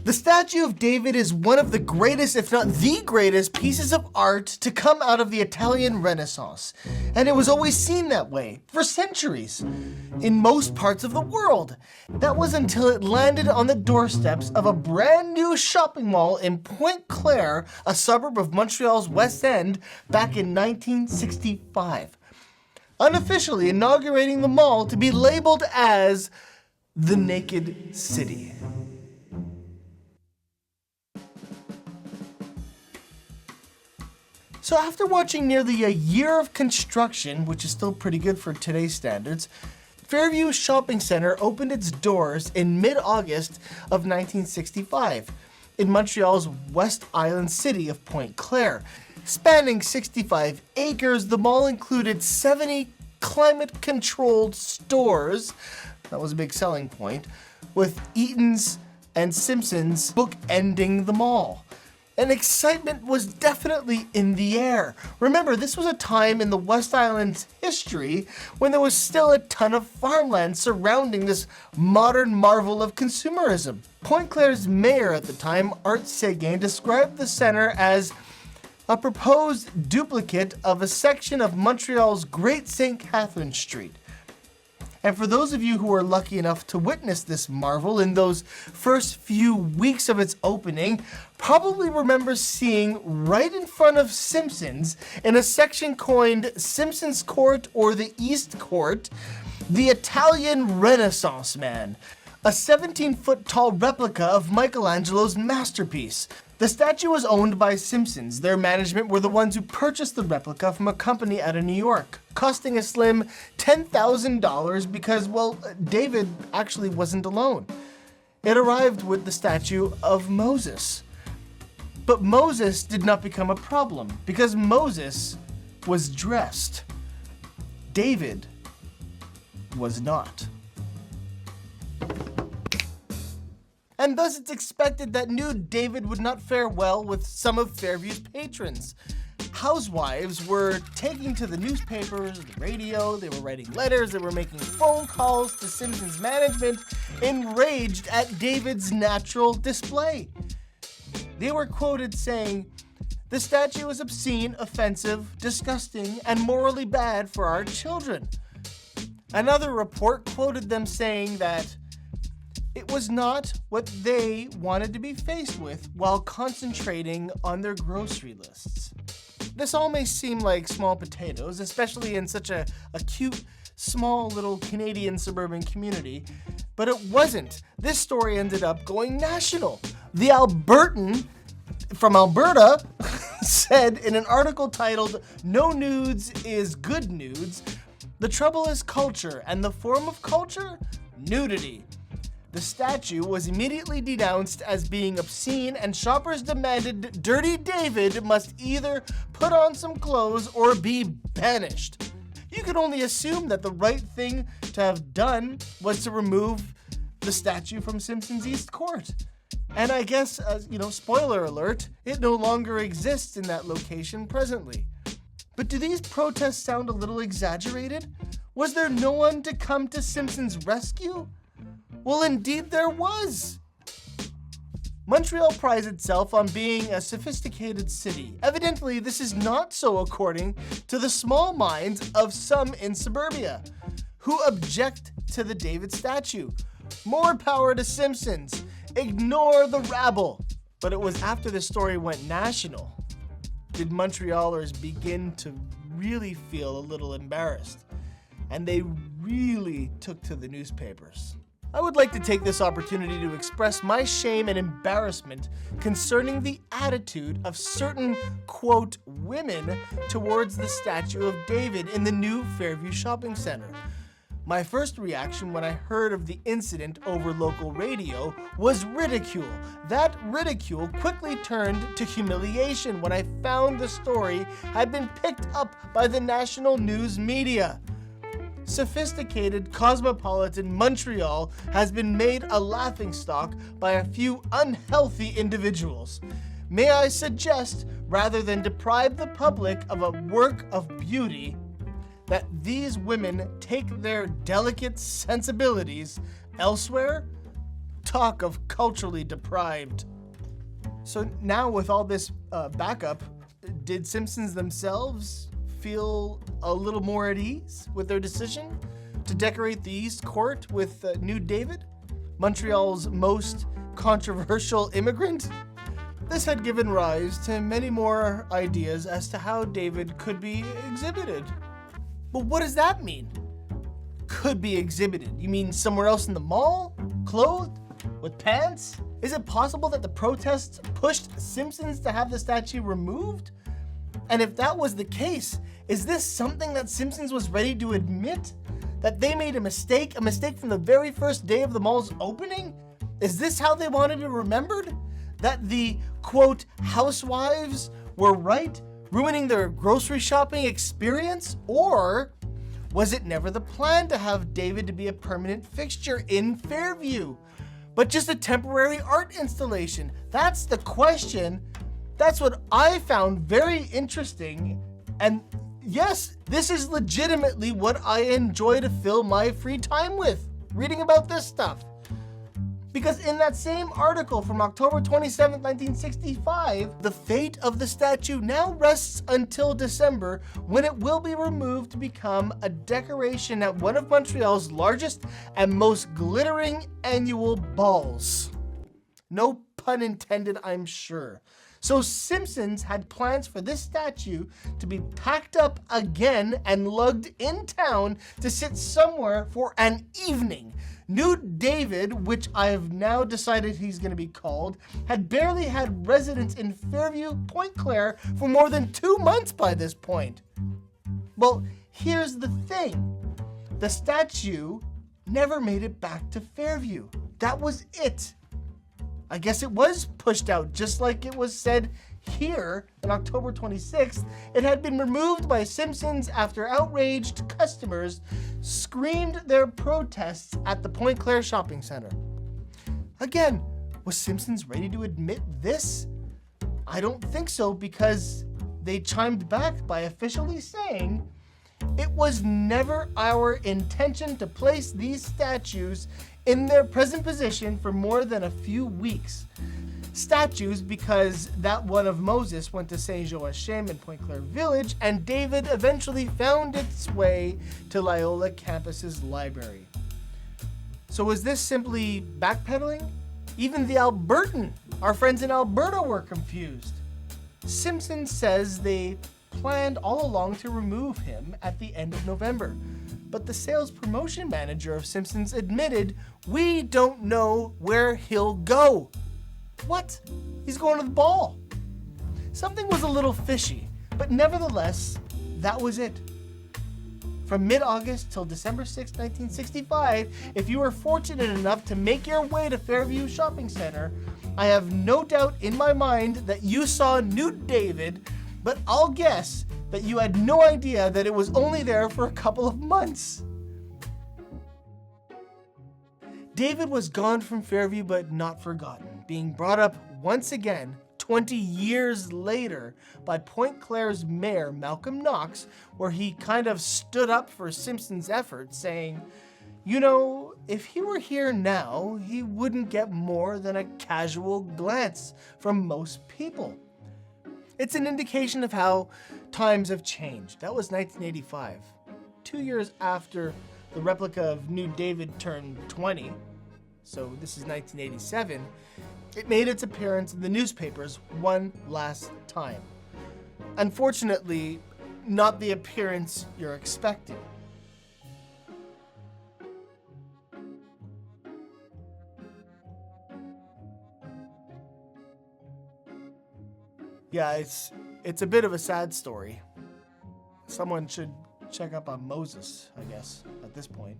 The statue of David is one of the greatest, if not the greatest, pieces of art to come out of the Italian Renaissance. And it was always seen that way for centuries in most parts of the world. That was until it landed on the doorsteps of a brand new shopping mall in Pointe, a suburb of Montreal's West End, back in 1965. Unofficially inaugurating the mall to be labeled as the Naked City. So after watching nearly a year of construction, which is still pretty good for today's standards, Fairview Shopping Center opened its doors in mid-August of 1965 in Montreal's West Island city of Pointe. Spanning 65 acres, the mall included 70 climate-controlled stores, that was a big selling point, with Eaton's and Simpsons bookending the mall. And excitement was definitely in the air. Remember, this was a time in the West Island's history when there was still a ton of farmland surrounding this modern marvel of consumerism. Pointe-Claire's mayor at the time, Art Séguin, described the center as a proposed duplicate of a section of Montreal's Great St. Catherine Street. And for those of you who were lucky enough to witness this marvel in those first few weeks of its opening, probably remember seeing right in front of Simpsons, in a section coined Simpsons Court or the East Court, the Italian Renaissance Man, a 17-foot tall replica of Michelangelo's masterpiece. The statue was owned by Simpsons. Their management were the ones who purchased the replica from a company out of New York, costing a slim $10,000 because, well, David actually wasn't alone. It arrived with the statue of Moses. But Moses did not become a problem because Moses was dressed. David was not. And thus it's expected that nude David would not fare well with some of Fairview's patrons. Housewives were taking to the newspapers, the radio, they were writing letters, they were making phone calls to Simpsons management, enraged at David's natural display. They were quoted saying, "The statue is obscene, offensive, disgusting, and morally bad for our children." Another report quoted them saying that it was not what they wanted to be faced with while concentrating on their grocery lists. This all may seem like small potatoes, especially in such a cute, small little Canadian suburban community, but it wasn't. This story ended up going national. The Albertan from Alberta said in an article titled "No Nudes is Good Nudes," "The trouble is culture, and the form of culture? Nudity." The statue was immediately denounced as being obscene, and shoppers demanded Dirty David must either put on some clothes or be banished. You could only assume that the right thing to have done was to remove the statue from Simpsons East Court. And I guess, spoiler alert, it no longer exists in that location presently. But do these protests sound a little exaggerated? Was there no one to come to Simpsons' rescue? Well, indeed there was. Montreal prides itself on being a sophisticated city. Evidently, this is not so according to the small minds of some in suburbia, who object to the David statue. More power to Simpsons. Ignore the rabble. But it was after the story went national did Montrealers begin to really feel a little embarrassed. And they really took to the newspapers. I would like to take this opportunity to express my shame and embarrassment concerning the attitude of certain, quote, women towards the statue of David in the new Fairview Shopping Center. My first reaction when I heard of the incident over local radio was ridicule. That ridicule quickly turned to humiliation when I found the story had been picked up by the national news media. Sophisticated, cosmopolitan Montreal has been made a laughingstock by a few unhealthy individuals. May I suggest, rather than deprive the public of a work of beauty, that these women take their delicate sensibilities elsewhere Talk of culturally deprived. So now with all this backup, did Simpsons themselves feel a little more at ease with their decision to decorate the East Court with Nude David, Montreal's most controversial immigrant? This had given rise to many more ideas as to how David could be exhibited. But what does that mean? Could be exhibited? You mean somewhere else in the mall? Clothed? With pants? Is it possible that the protests pushed Simpsons to have the statue removed? And if that was the case, is this something that Simpsons was ready to admit? That they made a mistake from the very first day of the mall's opening? Is this how they wanted it remembered? That the, quote, housewives were right, ruining their grocery shopping experience? Or was it never the plan to have David to be a permanent fixture in Fairview, but just a temporary art installation? That's the question. That's what I found very interesting. And yes, this is legitimately what I enjoy to fill my free time with, reading about this stuff. Because in that same article from October 27, 1965, the fate of the statue now rests until December, when it will be removed to become a decoration at one of Montreal's largest and most glittering annual balls. No pun intended, I'm sure. So Simpsons had plans for this statue to be packed up again and lugged in town to sit somewhere for an evening. Nude David, which I have now decided he's going to be called, had barely had residence in Fairview, Pointe for more than 2 months by this point. Well, here's the thing. The statue never made it back to Fairview. That was it. I guess it was pushed out, just like it was said here on October 26th. It had been removed by Simpsons after outraged customers screamed their protests at the Pointe shopping center. Again, was Simpsons ready to admit this? I don't think so, because they chimed back by officially saying, "It was never our intention to place these statues in their present position for more than a few weeks." Statues because that one of Moses went to Saint Joachim in Pointe Village, and David eventually found its way to Loyola campus's library. So is this simply backpedaling? Even the Albertan, our friends in Alberta, were confused. Simpson says they planned all along to remove him at the end of November, but the sales promotion manager of Simpsons admitted, "We don't know where he'll go." What? He's going to the ball. Something was a little fishy, but nevertheless, that was it. From mid-August till December 6, 1965, if you were fortunate enough to make your way to Fairview Shopping Center, I have no doubt in my mind that you saw Nude David, but I'll guess that you had no idea that it was only there for a couple of months. David was gone from Fairview, but not forgotten, being brought up once again 20 years later by Pointe Claire's mayor, Malcolm Knox, where he kind of stood up for Simpson's efforts, saying, "You know, if he were here now, he wouldn't get more than a casual glance from most people." It's an indication of how times have changed. That was 1985, 2 years after the replica of Nude David turned 20, so this is 1987, it made its appearance in the newspapers one last time. Unfortunately, not the appearance you're expecting. Yeah, it's a bit of a sad story. Someone should check up on Moses, I guess, at this point.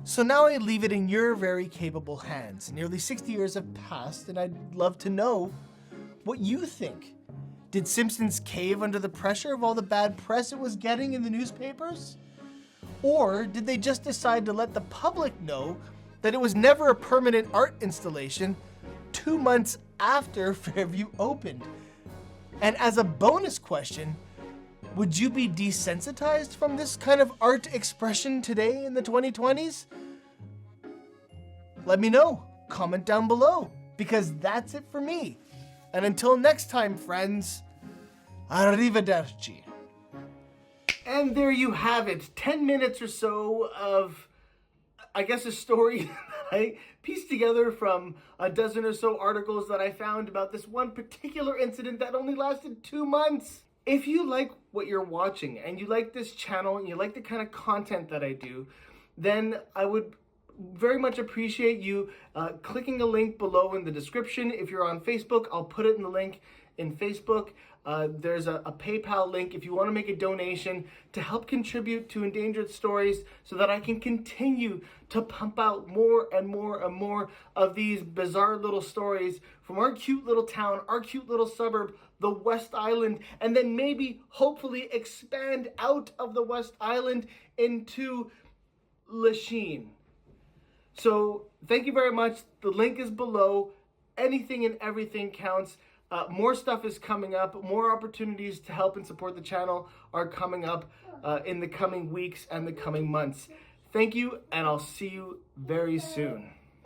So now I leave it in your very capable hands. Nearly 60 years have passed, and I'd love to know what you think. Did Simpsons cave under the pressure of all the bad press it was getting in the newspapers? Or did they just decide to let the public know that it was never a permanent art installation 2 months after Fairview opened? And as a bonus question, would you be desensitized from this kind of art expression today in the 2020s? Let me know. comment down below, because that's it for me. And until next time, friends, arrivederci. And there you have it, 10 minutes or so of, I guess, a story that I pieced together from a dozen or so articles that I found about this one particular incident that only lasted 2 months. If you like what you're watching and you like this channel and you like the kind of content that I do, then I would very much appreciate you clicking a link below in the description. If you're on Facebook, I'll put it in the link in Facebook. There's a PayPal link if you want to make a donation to help contribute to Endangered Stories so that I can continue to pump out more and more and more of these bizarre little stories from our cute little town, our cute little suburb, the West Island, and then maybe, hopefully, expand out of the West Island into Lachine. So thank you very much. The link is below. Anything and everything counts. More stuff is coming up. More opportunities to help and support the channel are coming up in the coming weeks and the coming months. Thank you, and I'll see you very soon.